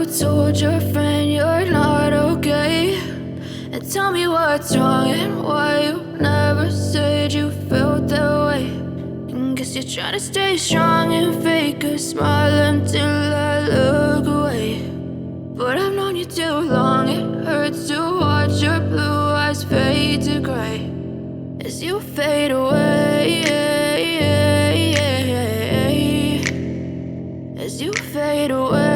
told your friend you're not okay, and tell me what's wrong and why you never said you felt that way. And guess you're trying to stay strong and fake a smile until I look away. But I've known you too long, it hurts to watch your blue eyes fade to gray as you fade away, as you fade away.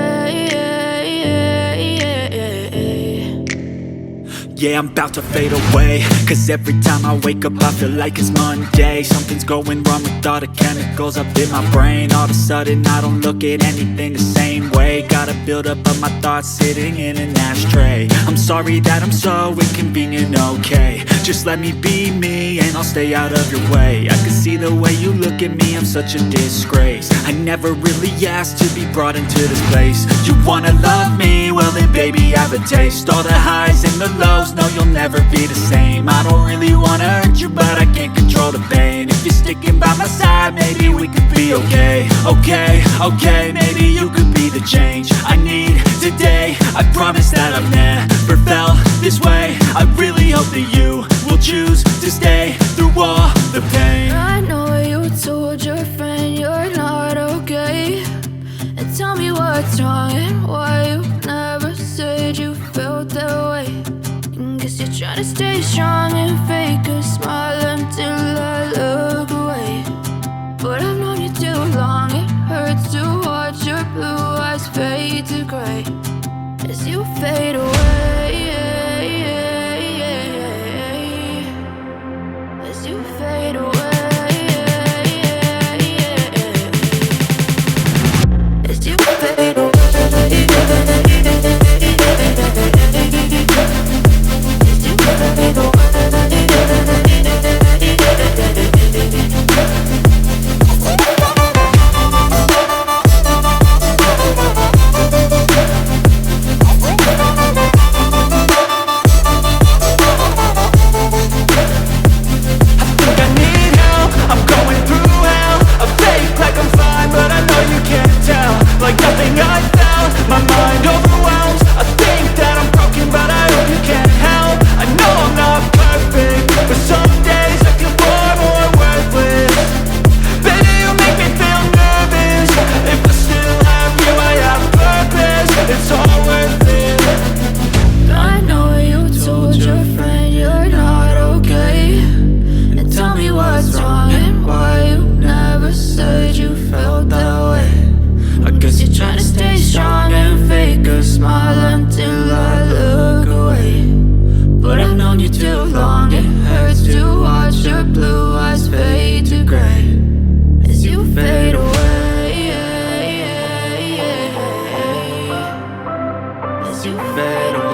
Yeah, I'm about to fade away, cause every time I wake up I feel like it's Monday. Something's going wrong with all the chemicals up in my brain. All of a sudden I don't look at anything the same way. Gotta build up of my thoughts sitting in an ashtray. I'm sorry that I'm so inconvenient, okay. Just let me be me and I'll stay out of your way. I can see the way you look at me, I'm such a disgrace. I never really asked to be brought into this place. You wanna love me? Well then baby, have a taste. All the highs and the lows, no, you'll never be the same. I don't really wanna hurt you, but I can't control the pain. If you're sticking by my side, maybe we could be okay. Okay, maybe you could be the change I need today. I promise that I've never felt this way. I really hope that you will choose to stay through all the pain. I know you told your friend you're not okay, and tell me what's wrong and why you never said you felt that way. Guess you're trying to stay strong and fake a smile until I look away. But I've known you too long, it hurts to watch your blue eyes fade to gray as you fade away, as you fade away, as you fade away. As you fade away.